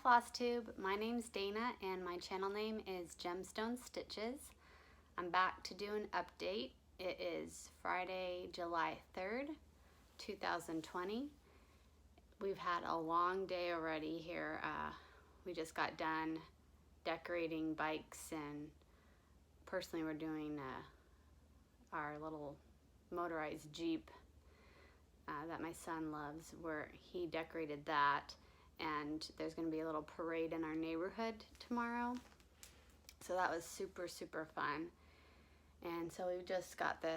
Floss Tube. My name's Dana and my channel name is Gemstone Stitches. I'm back to do an update. It is Friday, July 3rd, 2020. We've had a long day already here. We just got done decorating bikes, and personally we're doing our little motorized Jeep that my son loves, where he decorated that, and there's going to be a little parade in our neighborhood tomorrow. So that was super fun. And so we just got the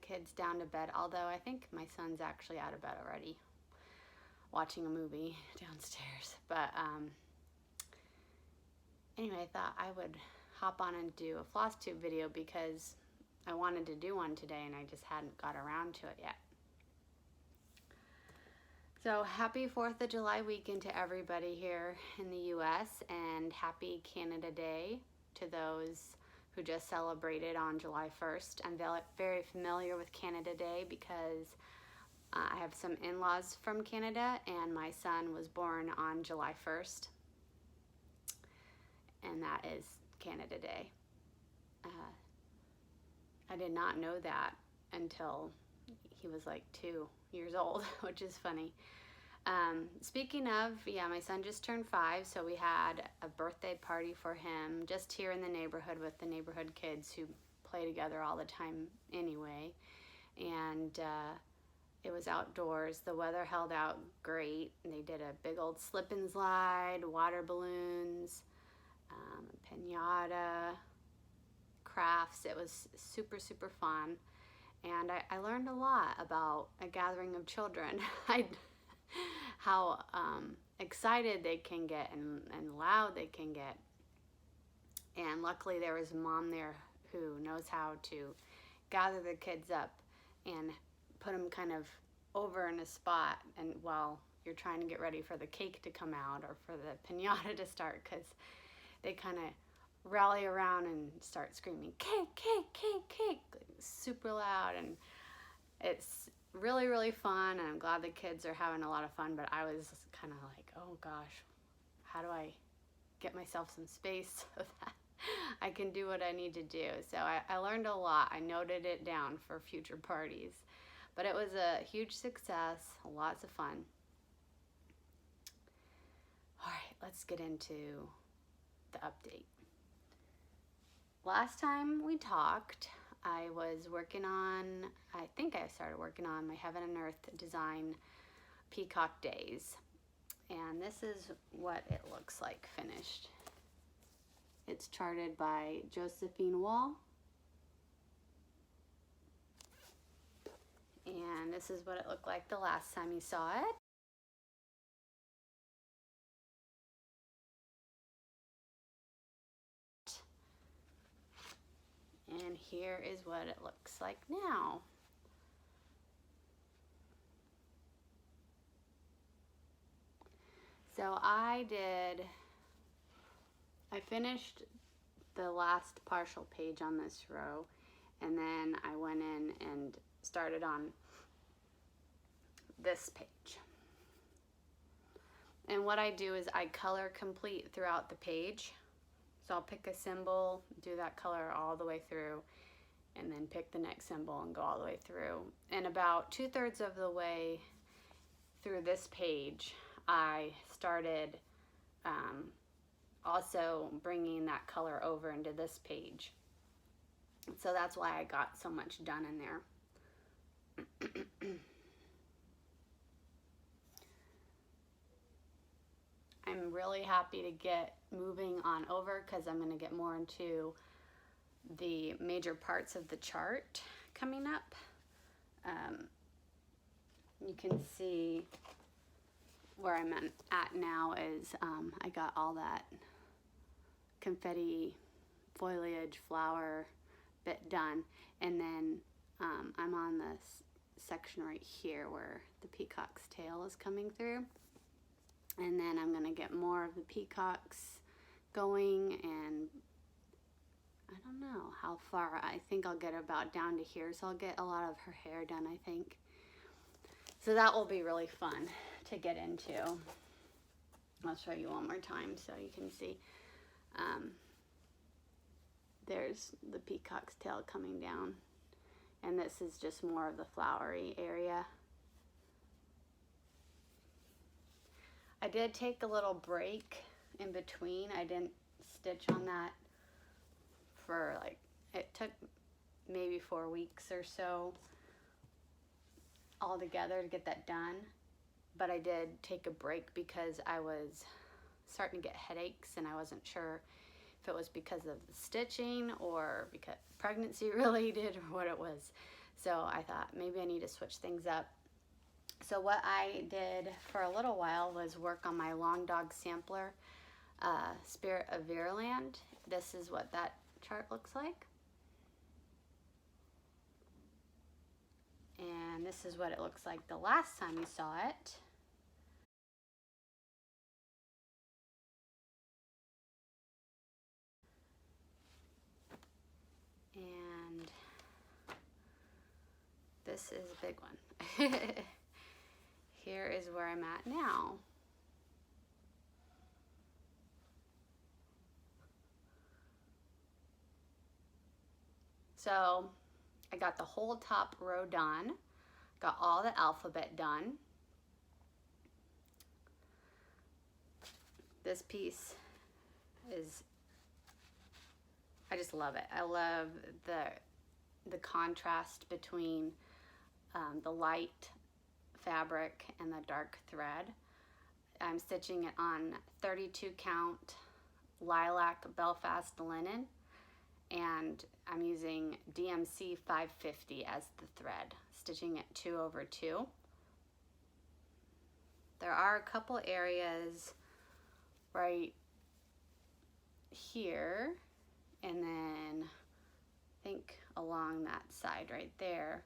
kids down to bed, although I think my son's actually out of bed already watching a movie downstairs. But anyway, I thought I would hop on and do a Floss Tube video because I wanted to do one today and I just hadn't got around to it yet. So happy 4th of July weekend to everybody here in the US, and happy Canada Day to those who just celebrated on July 1st. I'm very familiar with Canada Day because I have some in-laws from Canada, and my son was born on July 1st, and that is Canada Day. I did not know that until he was like 2 years old, which is funny. Speaking of, yeah, my son just turned 5, so we had a birthday party for him just here in the neighborhood with the neighborhood kids who play together all the time anyway. And it was outdoors. The weather held out great. They did a big old slip and slide, water balloons, pinata, crafts. It was super fun. And I learned a lot about a gathering of children. How excited they can get and loud they can get. And luckily there was a mom there who knows how to gather the kids up and put them kind of over in a spot, and while you're trying to get ready for the cake to come out or for the pinata to start, because they kind of rally around and start screaming, "Cake, cake, cake, cake," super loud. And it's really fun, and I'm glad the kids are having a lot of fun, but I was kind of like, oh gosh, how do I get myself some space so that I can do what I need to do? So I learned a lot. I noted it down for future parties, but it was a huge success, lots of fun. All right, let's get into the update. Last time we talked, I was working on, I think I started working on my Heaven and Earth design Peacock Days. And this is what it looks like finished. It's charted by Josephine Wall. And this is what it looked like the last time you saw it. And here is what it looks like now. So I finished the last partial page on this row, and then I went in and started on this page. And what I do is I color complete throughout the page. So I'll pick a symbol, do that color all the way through, and then pick the next symbol and go all the way through. And about 2/3 of the way through this page, I started also bringing that color over into this page. So that's why I got so much done in there. I'm really happy to get moving on over because I'm going to get more into the major parts of the chart coming up. You can see where I'm at now is I got all that confetti, foliage, flower bit done, and then I'm on this section right here where the peacock's tail is coming through. And then I'm going to get more of the peacocks going, and I don't know how far. I think I'll get about down to here, so I'll get a lot of her hair done, I think. So that will be really fun to get into. I'll show you one more time so you can see. There's the peacock's tail coming down, and this is just more of the flowery area. I did take a little break in between. I didn't stitch on that for like, it took maybe 4 weeks or so all together to get that done. But I did take a break because I was starting to get headaches, and I wasn't sure if it was because of the stitching or because pregnancy related or what it was. So I thought maybe I need to switch things up. So what I did for a little while was work on my long dog sampler, Spirit of Virile. This is what that chart looks like. And this is what it looks like the last time you saw it. And this is a big one. Here is where I'm at now. So I got the whole top row done, got all the alphabet done. This piece is, I just love it. I love the contrast between the light fabric and the dark thread. I'm stitching it on 32 count lilac Belfast linen, and I'm using DMC 550 as the thread, stitching it 2 over 2. There are a couple areas right here, and then I think along that side right there,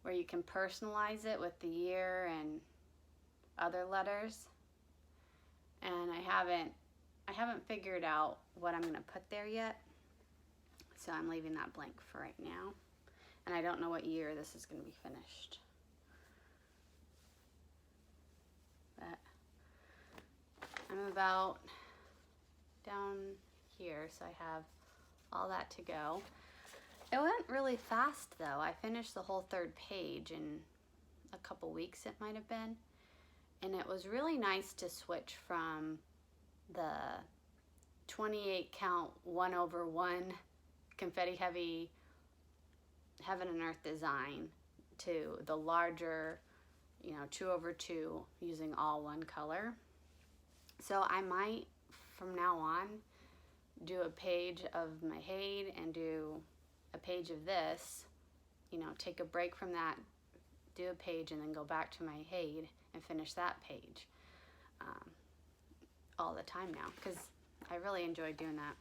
where you can personalize it with the year and other letters. And I haven't figured out what I'm gonna put there yet, so I'm leaving that blank for right now. And I don't know what year this is gonna be finished. But I'm about down here, so I have all that to go. It went really fast though. I finished the whole 3rd page in a couple weeks, it might have been. And it was really nice to switch from the 28 count 1 over 1 confetti heavy heaven and earth design to the larger, 2 over 2 using all one color. So I might from now on do a page of my Haid and do a page of this, take a break from that, do a page, and then go back to my Haid and finish that page all the time now, because I really enjoy doing that.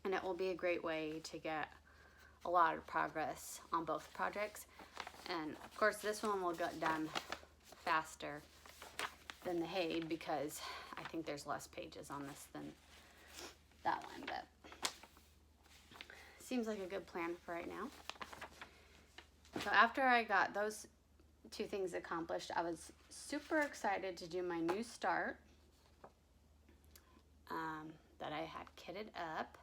And it will be a great way to get a lot of progress on both projects. And of course this one will get done faster than the Haid because I think there's less pages on this than that one, but seems like a good plan for right now. So after I got those 2 things accomplished, I was super excited to do my new start that I had kitted up,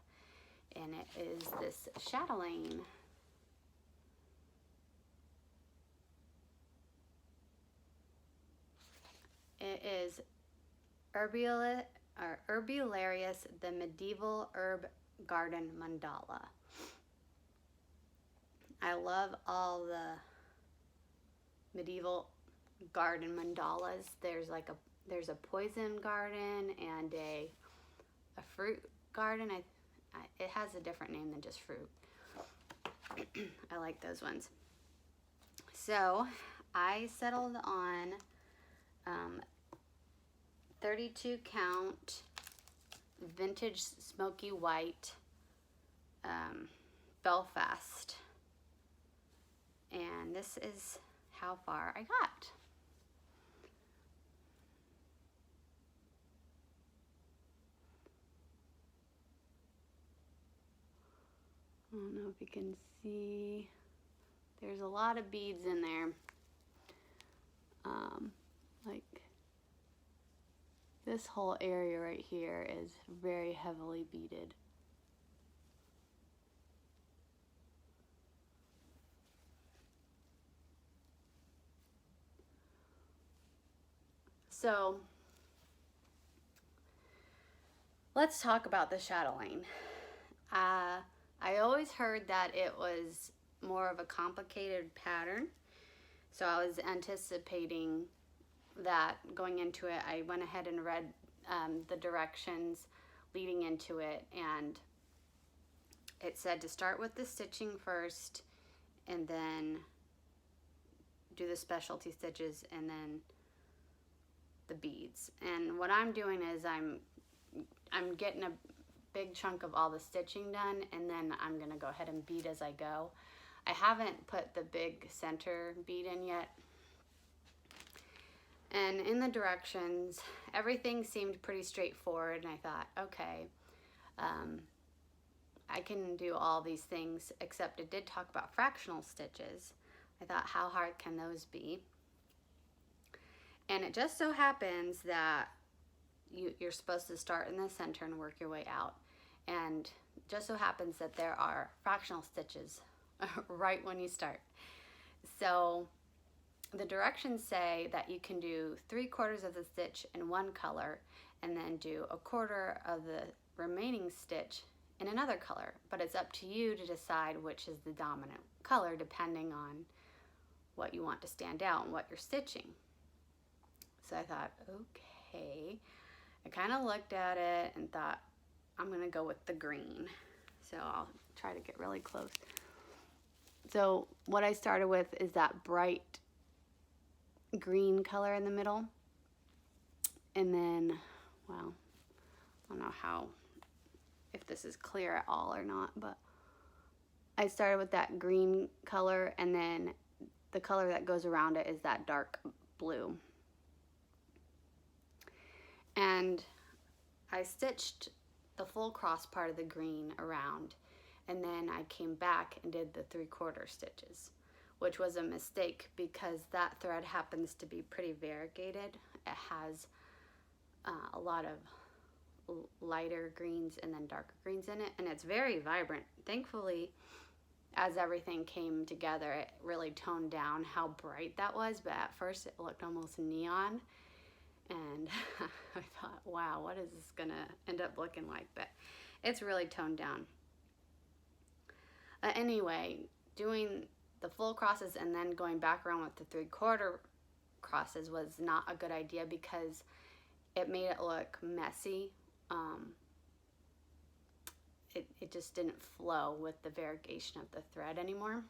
and it is this chatelaine. It is Herbularius, the Medieval Herb Garden Mandala. I love all the medieval garden mandalas. There's a poison garden and a fruit garden. It has a different name than just fruit. I like those ones. So I settled on 32 count vintage smoky white Belfast, and this is how far I got. I don't know if you can see, there's a lot of beads in there, like This whole area right here is very heavily beaded. So let's talk about the chatelaine. I always heard that it was more of a complicated pattern, so I was anticipating that going into it. I went ahead and read the directions leading into it, and it said to start with the stitching first and then do the specialty stitches and then the beads. And what I'm doing is I'm getting a big chunk of all the stitching done, and then I'm gonna go ahead and bead as I go. I haven't put the big center bead in yet. And in the directions, everything seemed pretty straightforward, and I thought, okay, I can do all these things, except it did talk about fractional stitches. I thought, how hard can those be? And it just so happens that you're supposed to start in the center and work your way out. And just so happens that there are fractional stitches right when you start. So the directions say that you can do 3/4 of the stitch in one color and then do 1/4 of the remaining stitch in another color, but it's up to you to decide which is the dominant color depending on what you want to stand out and what you're stitching. So I thought, okay. I kind of looked at it and thought, I'm gonna go with the green. So I'll try to get really close. So what I started with is that bright green color in the middle. And then, well, I don't know if this is clear at all or not, but I started with that green color, and then the color that goes around it is that dark blue. And I stitched the full cross part of the green around, and then I came back and did the 3/4 stitches, which was a mistake because that thread happens to be pretty variegated. It has a lot of lighter greens and then darker greens in it, and it's very vibrant. Thankfully, as everything came together, it really toned down how bright that was, but at first it looked almost neon, and I thought, wow, what is this gonna end up looking like? But it's really toned down. Anyway, doing the full crosses and then going back around with the 3/4 crosses was not a good idea because it made it look messy. It just didn't flow with the variegation of the thread anymore.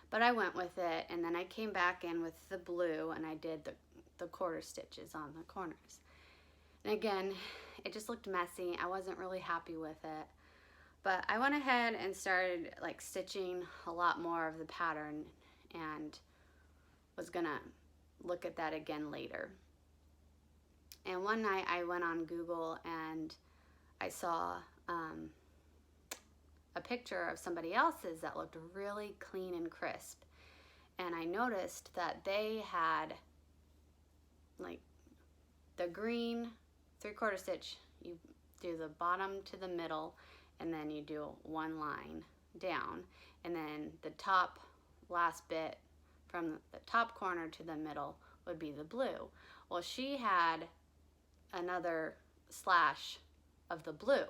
But I went with it, and then I came back in with the blue and I did the 1/4 stitches on the corners. And again, it just looked messy. I wasn't really happy with it. But I went ahead and started like stitching a lot more of the pattern and was gonna look at that again later. And one night I went on Google and I saw a picture of somebody else's that looked really clean and crisp. And I noticed that they had like the green 3/4 stitch, you do the bottom to the middle, and then you do one line down, and then the top last bit from the top corner to the middle would be the blue. Well, she had another slash of the blue,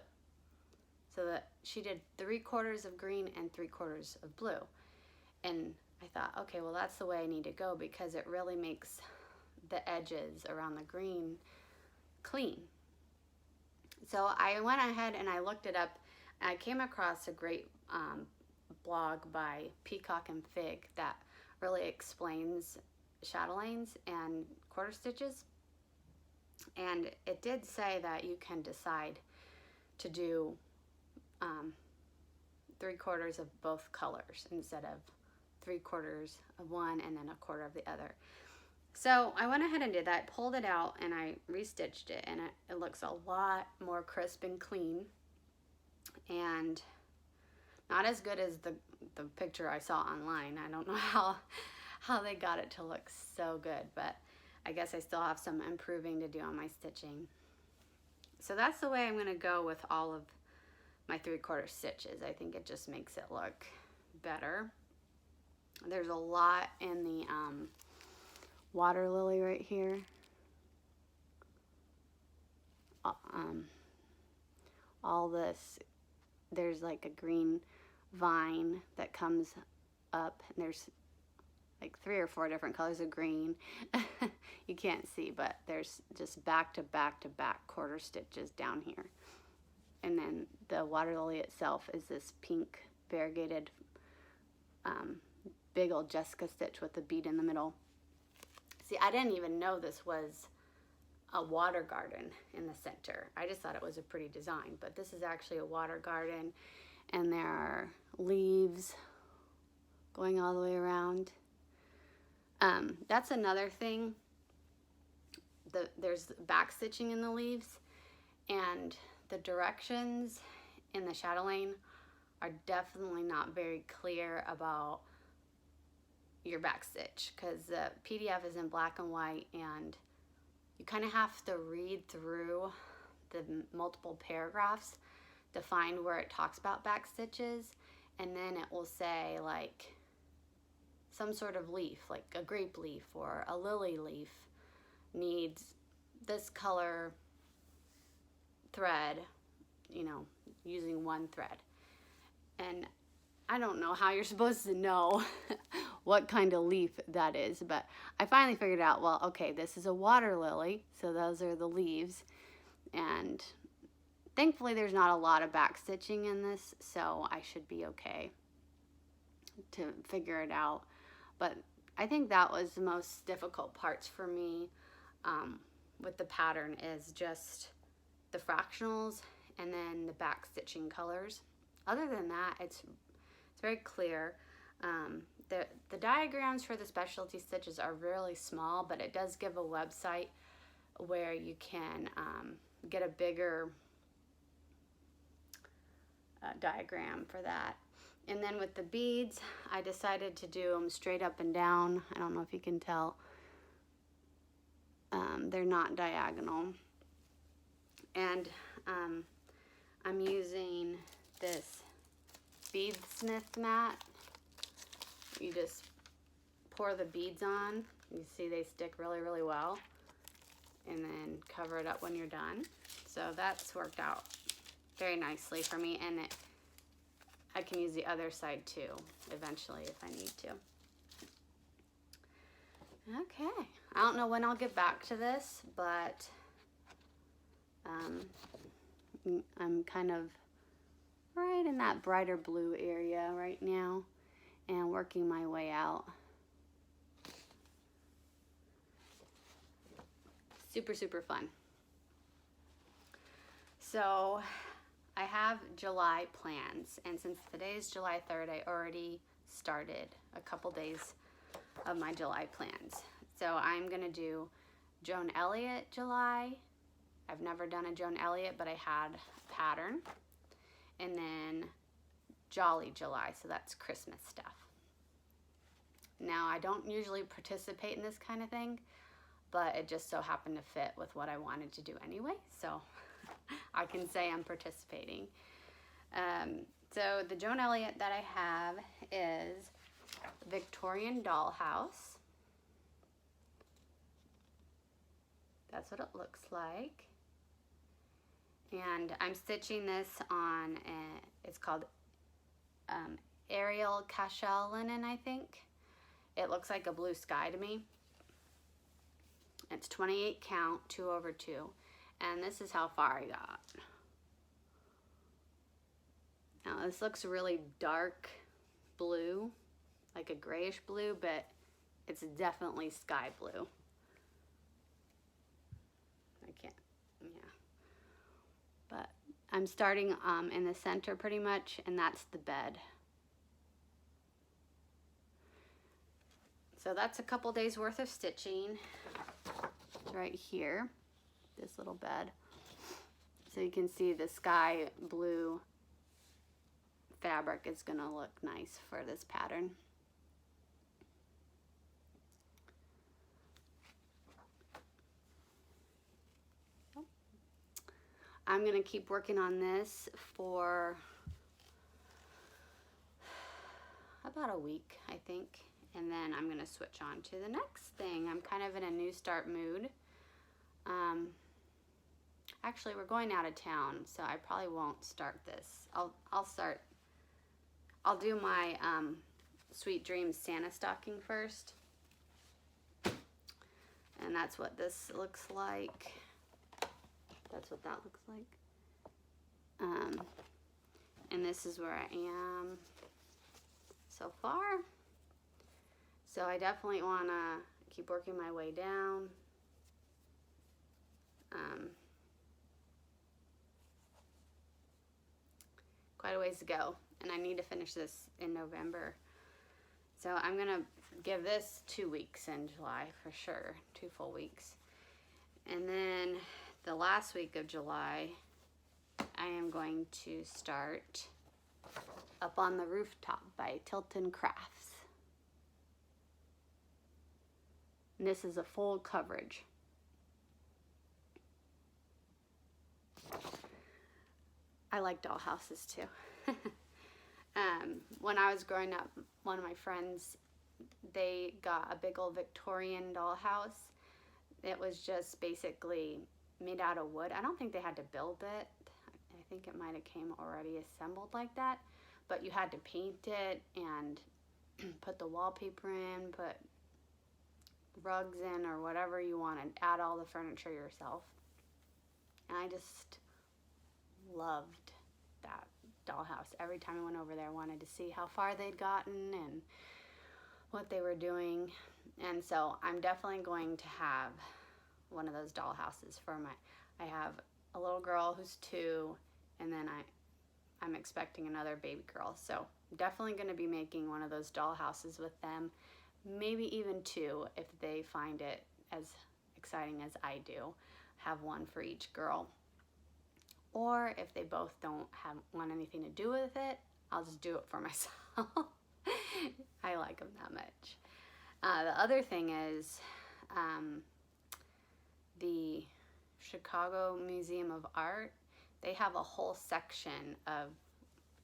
so that she did 3/4 of green and 3/4 of blue. And I thought, okay, well, that's the way I need to go because it really makes the edges around the green clean. So I went ahead and I looked it up. I came across a great blog by Peacock and Fig that really explains chatelaines and 1/4 stitches. And it did say that you can decide to do 3/4 of both colors instead of 3/4 of one and then 1/4 of the other. So I went ahead and did that, pulled it out, and I restitched it, and it looks a lot more crisp and clean, and not as good as the picture I saw online. I don't know how they got it to look so good, but I guess I still have some improving to do on my stitching. So that's the way I'm going to go with all of my 3/4 stitches. I think it just makes it look better. There's a lot in the water lily right here. All this, there's like a green vine that comes up, and there's like 3 or 4 different colors of green. You can't see, but there's just back to back to back quarter stitches down here. And then the water lily itself is this pink variegated big old Jessica stitch with a bead in the middle. See, I didn't even know this was a water garden in the center. I just thought it was a pretty design, but this is actually a water garden, and there are leaves going all the way around. That's another thing. There's back stitching in the leaves, and the directions in the chatelaine are definitely not very clear about your back stitch, because the PDF is in black and white, and you kind of have to read through the multiple paragraphs to find where it talks about back stitches, and then it will say like some sort of leaf, like a grape leaf or a lily leaf needs this color thread, you know, using one thread. And I don't know how you're supposed to know what kind of leaf that is, but I finally figured out, well, okay, this is a water lily, so those are the leaves, and thankfully there's not a lot of back stitching in this, so I should be okay to figure it out. But I think that was the most difficult parts for me with the pattern, is just the fractionals and then the back stitching colors. Other than that, it's very clear. The diagrams for the specialty stitches are really small, but it does give a website where you can get a bigger diagram for that. And then with the beads, I decided to do them straight up and down. I don't know if you can tell. They're not diagonal. And I'm using this beadsmith mat. You just pour the beads on. You see they stick really, really well. And then cover it up when you're done. So that's worked out very nicely for me. And I can use the other side too, eventually, if I need to. Okay, I don't know when I'll get back to this, but I'm kind of right in that brighter blue area right now and working my way out. Super, super fun. So I have July plans, and since today is July 3rd, I already started a couple days of my July plans. So I'm gonna do Joan Elliott July. I've never done a Joan Elliott, but I had a pattern. And then Jolly July, so that's Christmas stuff. Now, I don't usually participate in this kind of thing, but it just so happened to fit with what I wanted to do anyway, so I can say I'm participating. So the Joan Elliott that I have is Victorian Dollhouse. That's what it looks like. And I'm stitching this on, it's called Ariel Cashel linen, I think. It looks like a blue sky to me. It's 28 count, 2/2. And this is how far I got. Now this looks really dark blue, like a grayish blue, but it's definitely sky blue. I can't, yeah. But I'm starting in the center pretty much, and that's the bed. So that's a couple days worth of stitching. It's right here, this little bed. So you can see the sky blue fabric is gonna look nice for this pattern. I'm gonna keep working on this for about a week, I think, and then I'm gonna switch on to the next thing. I'm kind of in a new start mood. Actually, we're going out of town, so I probably won't start this. I'll do my Sweet Dreams Santa stocking first, and that's what this looks like. That's what that looks like. And this is where I am so far. So I definitely want to keep working my way down. Quite a ways to go, and I need to finish this in November. So I'm gonna give this 2 weeks in July for sure, 2 full weeks. And then the last week of July, I am going to start Up on the Rooftop by Tilton Crafts. And this is a full coverage. I like dollhouses too. When I was growing up, one of my friends, they got a big old Victorian dollhouse. It was just basically made out of wood. I don't think they had to build it. I think it might have came already assembled like that. But you had to paint it and put the wallpaper in, put rugs in or whatever you wanted, add all the furniture yourself. And I just loved that dollhouse. Every time I went over there, I wanted to see how far they'd gotten and what they were doing. And so I'm definitely going to have one of those dollhouses for I have a little girl who's 2, and then I'm expecting another baby girl. So I'm definitely going to be making one of those dollhouses with them, want even 2 if they find it as exciting as I do. Have one for each girl. Or if they both don't want anything to do with it, I'll just do it for myself. I like them that much. The other thing is the Chicago Museum of Art. They have a whole section of,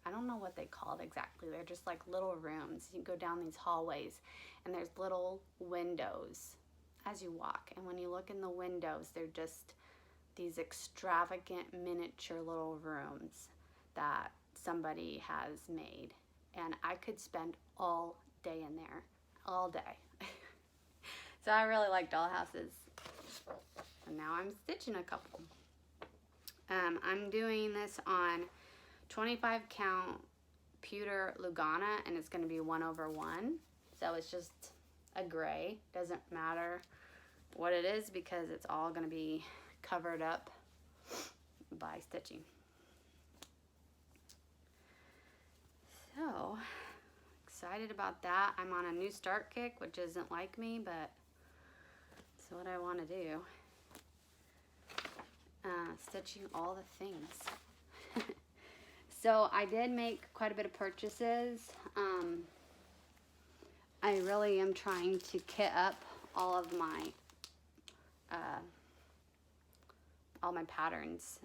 I don't know what they call it exactly. They're just like little rooms. You go down these hallways and there's little windows as you walk. And when you look in the windows, they're just these extravagant miniature little rooms that somebody has made. And I could spend all day in there, all day. So I really like dollhouses. And now I'm stitching a couple. I'm doing this on 25 count pewter Lugana, and it's going to be 1/1. So it's just a gray. Doesn't matter what it is because it's all going to be covered up by stitching. So excited about that. I'm on a new start kick, which isn't like me, but it's what I want to do. Stitching all the things. So I did make quite a bit of purchases. I really am trying to kit up all of my patterns.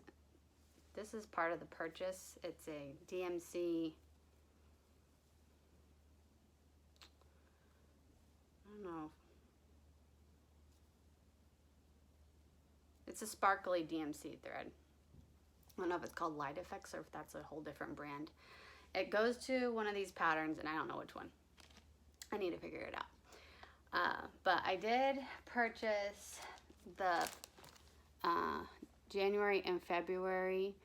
This is part of the purchase. It's a DMC, I don't know. It's a sparkly DMC thread. I don't know if it's called Light Effects or if that's a whole different brand. It goes to one of these patterns and I don't know which one. I need to figure it out. But I did purchase the January and February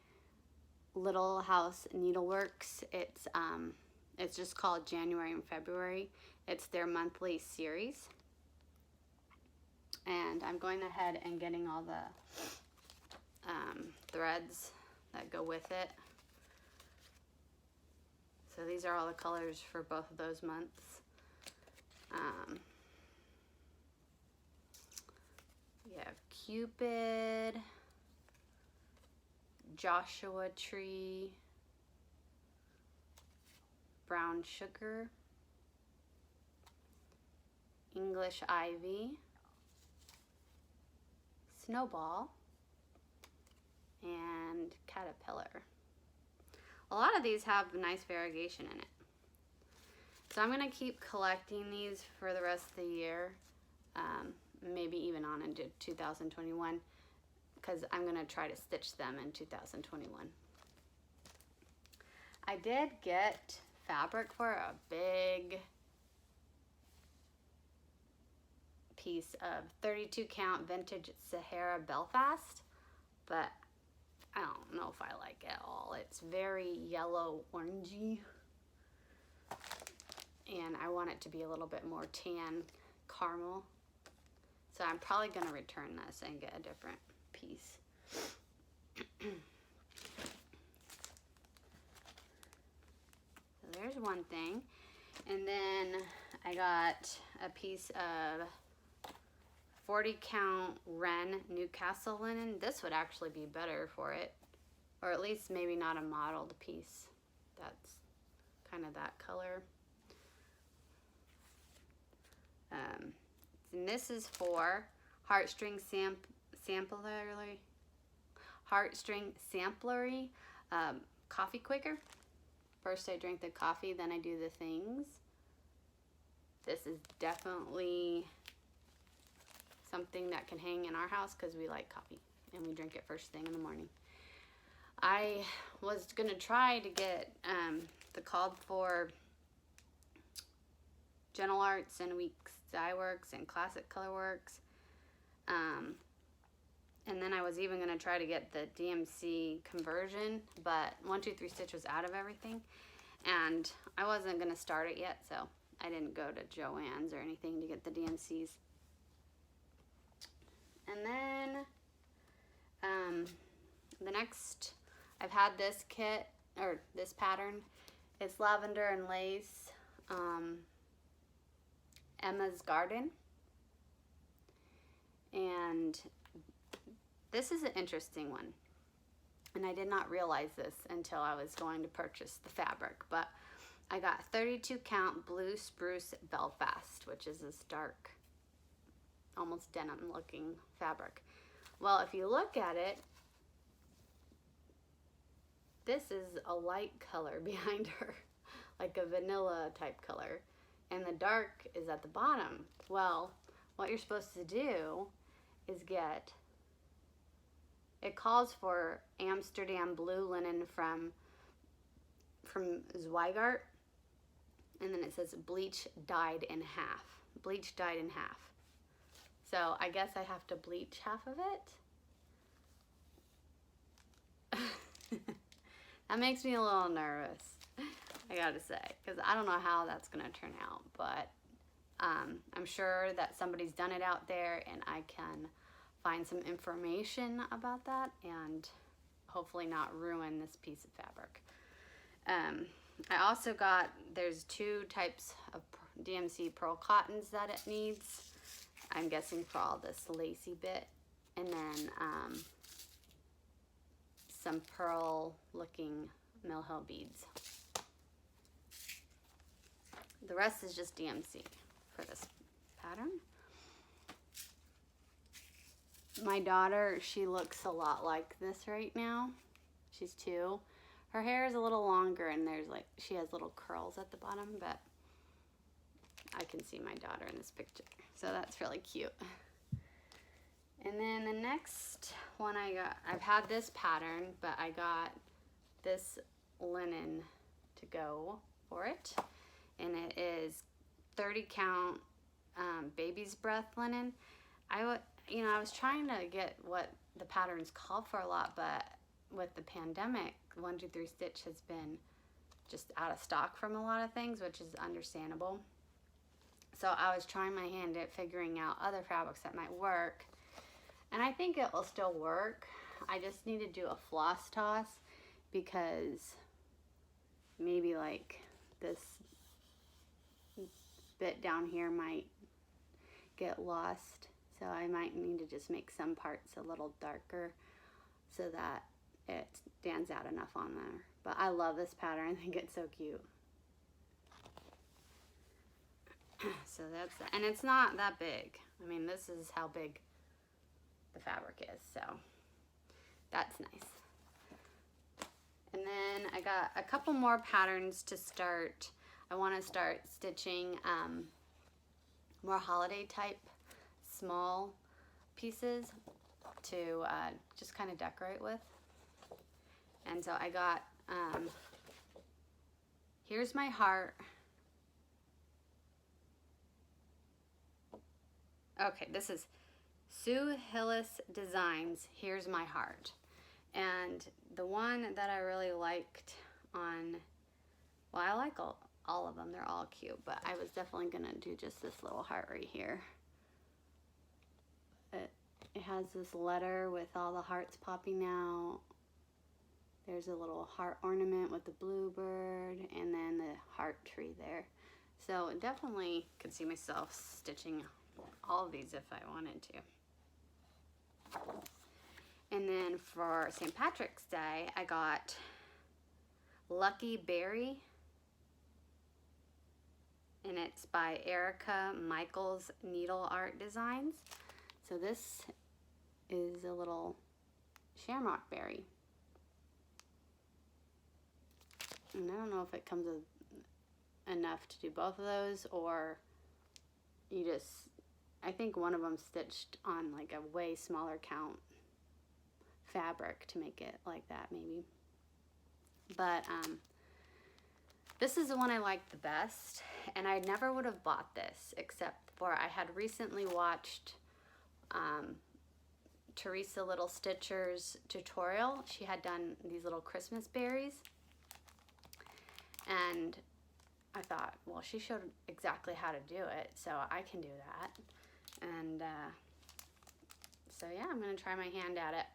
Little House Needleworks. It's just called January and February. It's their monthly series. And I'm going ahead and getting all the threads that go with it. So these are all the colors for both of those months. We have Cupid, Joshua Tree, Brown Sugar, English Ivy, Snowball, and caterpillar. A lot of these have nice variegation in it. So I'm going to keep collecting these for the rest of the year, maybe even on into 2021, because I'm going to try to stitch them in 2021. I did get fabric for a big piece of 32 count vintage Sahara Belfast, but I don't know if I like it at all. It's very yellow orangey, and I want it to be a little bit more tan caramel. So I'm probably going to return this and get a different piece. So there's one thing. And then I got a piece of 40 count Wren Newcastle linen. This would actually be better for it, or at least maybe not a mottled piece. That's kind of that color. And this is for heartstring samplery coffee quaker. First I drink the coffee, then I do the things. This is definitely something that can hang in our house because we like coffee and we drink it first thing in the morning. I was gonna try to get the called for Gentle Arts and Weeks Dye Works and Classic Color Works, and then I was even gonna try to get the DMC conversion, but 123 Stitch was out of everything, and I wasn't gonna start it yet, so I didn't go to Joann's or anything to get the DMCs. And then the next, I've had this kit, or this pattern. It's lavender and lace, Emma's Garden. And this is an interesting one. And I did not realize this until I was going to purchase the fabric, but I got 32 count blue spruce Belfast, which is this dark, almost denim looking fabric. Well, if you look at it, this is a light color behind her, like a vanilla type color, and the dark is at the bottom. Well, what you're supposed to do is get, it calls for Amsterdam blue linen from Zweigart, and then it says bleach dyed in half. Bleach dyed in half. So I guess I have to bleach half of it. That makes me a little nervous, I gotta say, because I don't know how that's gonna turn out, but I'm sure that somebody's done it out there and I can find some information about that and hopefully not ruin this piece of fabric. I also got, there's two types of DMC pearl cottons that it needs. I'm guessing for all this lacy bit, and then some pearl looking Mill Hill beads. The rest is just DMC for this pattern. My daughter, she looks a lot like this right now. She's 2. Her hair is a little longer and there's like, she has little curls at the bottom, but I can see my daughter in this picture. So that's really cute. And then the next one I got, I've had this pattern, but I got this linen to go for it. And it is 30 count baby's breath linen. I was trying to get what the patterns call for a lot, but with the pandemic, 123 Stitch has been just out of stock from a lot of things, which is understandable. So I was trying my hand at figuring out other fabrics that might work. And I think it will still work. I just need to do a floss toss because maybe like this bit down here might get lost. So I might need to just make some parts a little darker so that it stands out enough on there. But I love this pattern. I think it's so cute. So that's that. And it's not that big. I mean, this is how big the fabric is. So that's nice. then I got a couple more patterns to start. I want to start stitching more holiday type small pieces to just kind of decorate with. And so I got, here's my heart. Okay, this is Sue Hillis Designs, Here's My Heart. And the one that I really liked on, well, I like all of them. They're all cute, but I was definitely gonna do just this little heart right here. It has this letter with all the hearts popping out. There's a little heart ornament with the bluebird and then the heart tree there. So definitely could see myself stitching all of these if I wanted to. And then for St. Patrick's Day, I got Lucky Berry. And it's by Erica Michaels Needle Art Designs. So this is a little shamrock berry. And I don't know if it comes with enough to do both of those, or you just, I think one of them stitched on like a way smaller count fabric to make it like that maybe. But this is the one I like the best, and I never would have bought this except for I had recently watched Teresa Little Stitcher's tutorial. She had done these little Christmas berries, and I thought, well, she showed exactly how to do it, so I can do that. And so yeah, I'm gonna try my hand at it.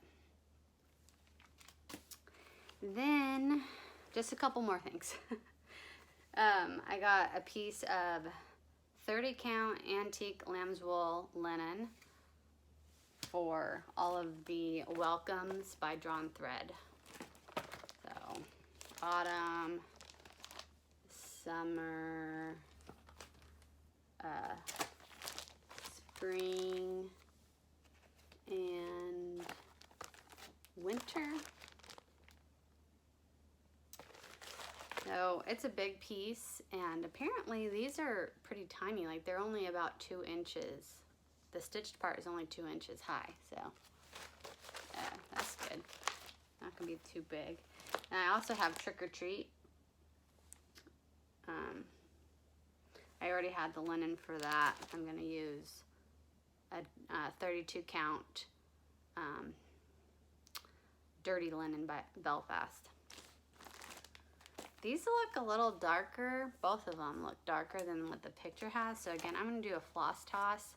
Then just a couple more things. I got a piece of 30 count antique lamb's wool linen for all of the welcomes by Drawn Thread. So autumn, summer, spring, and winter. So it's a big piece, and apparently these are pretty tiny, like they're only about 2 inches. The stitched part is only 2 inches high, so that's good. Not gonna be too big. And I also have Trick or Treat. I already had the linen for that. I'm gonna use a 32 count dirty linen by Belfast. These look a little darker. Both of them look darker than what the picture has. So again, I'm gonna do a floss toss.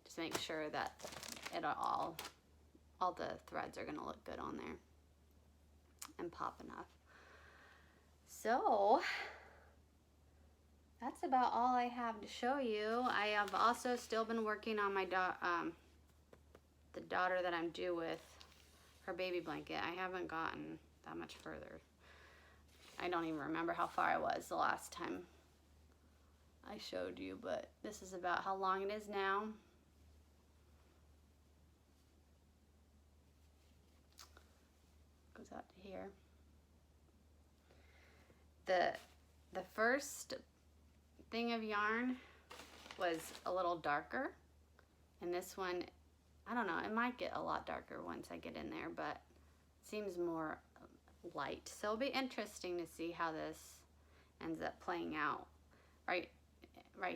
Just make sure that all the threads are gonna look good on there and pop enough. So that's about all I have to show you. I have also still been working on my the daughter that I'm due with, her baby blanket. I haven't gotten that much further. I don't even remember how far I was the last time I showed you, but this is about how long it is now. Goes out to here. The first thing of yarn was a little darker, and this one, I don't know, it might get a lot darker once I get in there, but it seems more light. So it'll be interesting to see how this ends up playing out. Right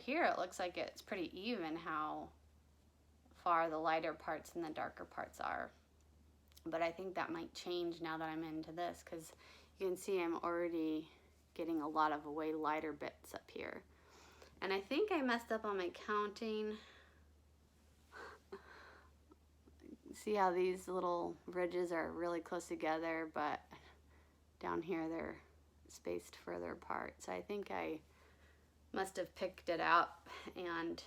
here it looks like it's pretty even how far the lighter parts and the darker parts are, but I think that might change now that I'm into this, because you can see I'm already getting a lot of way lighter bits up here. And I think I messed up on my counting. See how these little ridges are really close together, but down here they're spaced further apart. So I think I must have picked it up and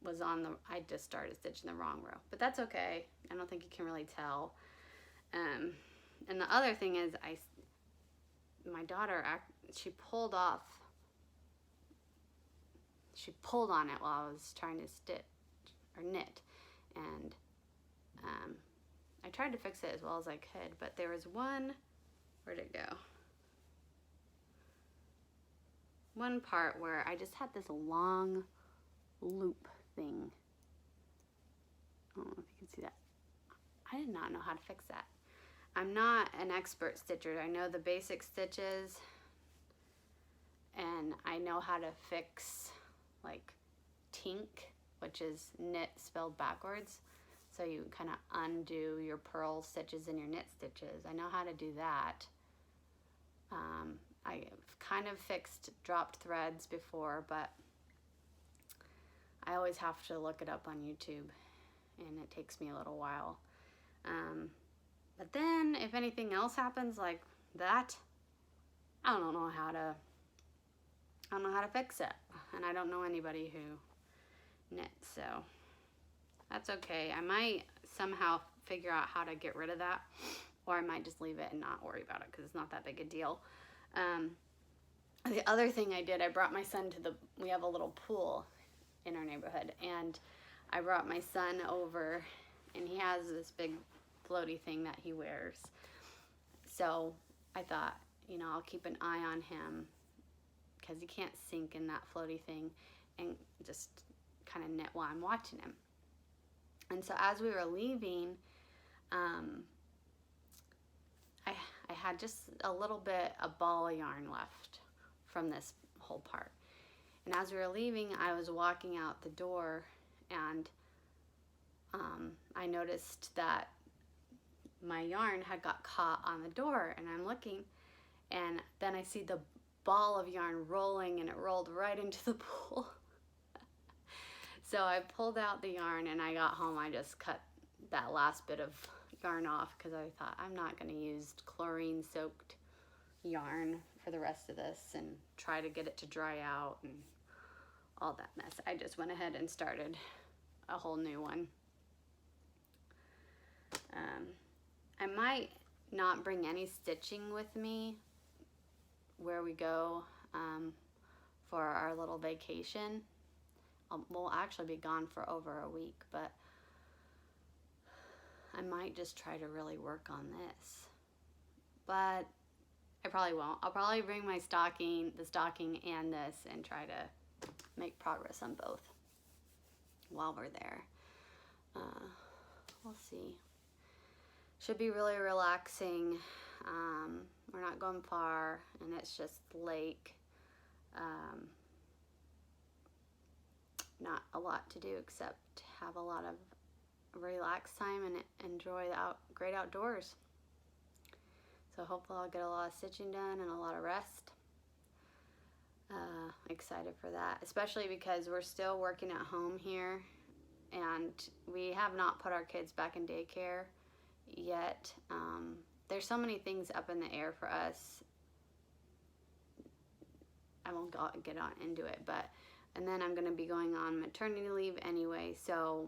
was on the, I just started stitching the wrong row, but that's okay. I don't think you can really tell. And the other thing is my daughter, she pulled on it while I was trying to stitch or knit, and I tried to fix it as well as I could, but there was one, where'd it go? One part where I just had this long loop thing. I don't know if you can see that. I did not know how to fix that. I'm not an expert stitcher. I know the basic stitches, and I know how to fix like tink, which is knit spelled backwards. So you kind of undo your purl stitches and your knit stitches. I know how to do that. I've kind of fixed dropped threads before, but I always have to look it up on YouTube, and it takes me a little while. But then if anything else happens like that, I don't know how to fix it. And I don't know anybody who knits, so that's okay. I might somehow figure out how to get rid of that, or I might just leave it and not worry about it because it's not that big a deal. The other thing I did, I brought my son to we have a little pool in our neighborhood, and I brought my son over, and he has this big floaty thing that he wears. So I thought, you know, I'll keep an eye on him because he can't sink in that floaty thing, and just kind of knit while I'm watching him. And so as we were leaving, I had just a little bit, a ball of yarn left from this whole part. And as we were leaving, I was walking out the door, and I noticed that my yarn had got caught on the door, and I'm looking, and then I see the ball of yarn rolling, and it rolled right into the pool. So I pulled out the yarn, and I got home. I just cut that last bit of yarn off because I thought I'm not going to use chlorine soaked yarn for the rest of this and try to get it to dry out and all that mess. I just went ahead and started a whole new one. I might not bring any stitching with me where we go for our little vacation. We'll actually be gone for over a week, but I might just try to really work on this. But I probably won't. I'll probably bring my the stocking and this, and try to make progress on both while we're there. We'll see. Should be really relaxing. We're not going far, and it's just lake. Not a lot to do except have a lot of relaxed time and enjoy the great outdoors. So hopefully I'll get a lot of stitching done and a lot of rest. Excited for that, especially because we're still working at home here, and we have not put our kids back in daycare yet. There's so many things up in the air for us. I won't get on into it, and then I'm going to be going on maternity leave anyway, so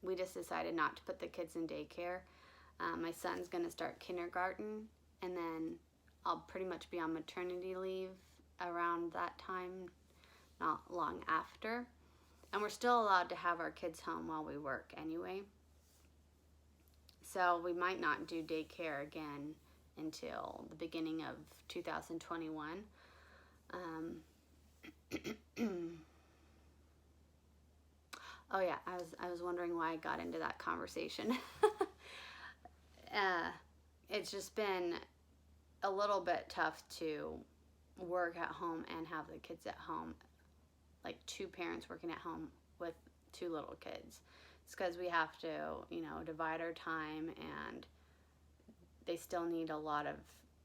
we just decided not to put the kids in daycare. My son's going to start kindergarten, and then I'll pretty much be on maternity leave around that time, not long after. And we're still allowed to have our kids home while we work anyway. So we might not do daycare again until the beginning of 2021. Oh yeah, I was wondering why I got into that conversation. It's just been a little bit tough to work at home and have the kids at home, like two parents working at home with two little kids. It's because we have to, you know, divide our time, and they still need a lot of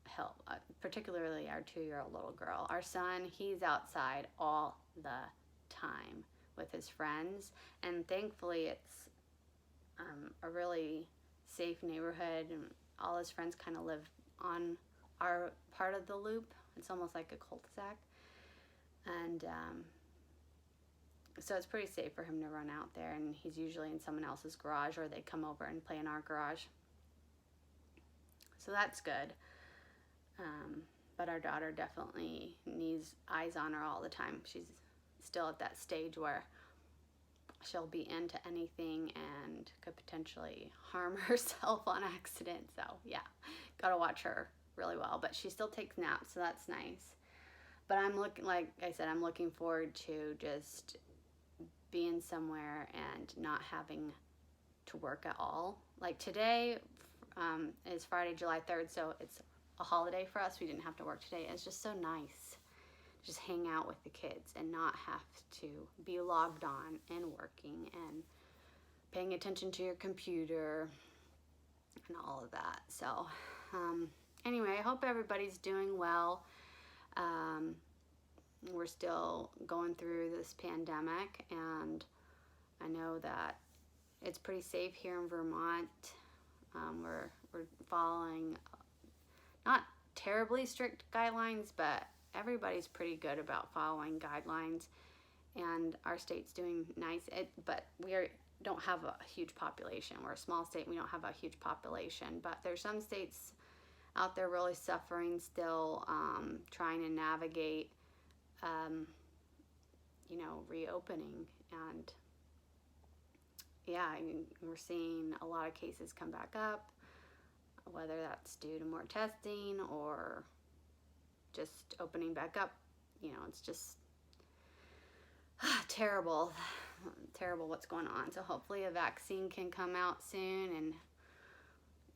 help, particularly our 2-year-old little girl. Our son, he's outside all the time with his friends, and thankfully it's a really safe neighborhood, and all his friends kind of live on our part of the loop. It's almost like a cul-de-sac, and so it's pretty safe for him to run out there, and he's usually in someone else's garage, or they come over and play in our garage, so that's good. But our daughter definitely needs eyes on her all the time. She's still at that stage where she'll be into anything and could potentially harm herself on accident. So yeah, gotta watch her really well, but she still takes naps, so that's nice. But I'm looking, like I said, I'm looking forward to just being somewhere and not having to work at all. Like today is Friday, July 3rd, so it's a holiday for us. We didn't have to work today. It's just so nice. Just hang out with the kids and not have to be logged on and working and paying attention to your computer and all of that. So anyway, I hope everybody's doing well. We're still going through this pandemic, and I know that it's pretty safe here in Vermont. We're following not terribly strict guidelines, but everybody's pretty good about following guidelines, and our state's doing nice. But don't have a huge population. We're a small state. We don't have a huge population, but there's some states out there really suffering still, trying to navigate, you know, reopening. And yeah, we're seeing a lot of cases come back up, whether that's due to more testing or just opening back up. You know, it's just terrible what's going on. So hopefully a vaccine can come out soon and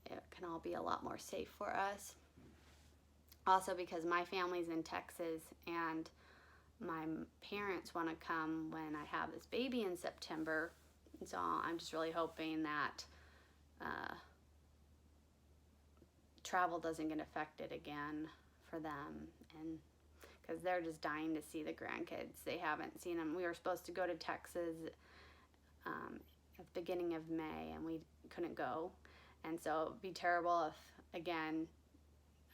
it can all be a lot more safe for us. Also, because my family's in Texas and my parents want to come when I have this baby in September. So I'm just really hoping that travel doesn't get affected again for them, and because they're just dying to see the grandkids. They haven't seen them. We were supposed to go to Texas at the beginning of May, and we couldn't go. And so it'd be terrible if, again,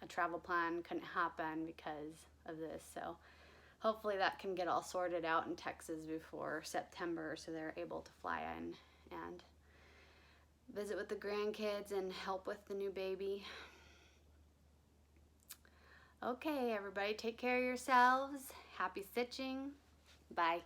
a travel plan couldn't happen because of this. So hopefully that can get all sorted out in Texas before September, so they're able to fly in and visit with the grandkids and help with the new baby. Okay, everybody, take care of yourselves. Happy stitching. Bye.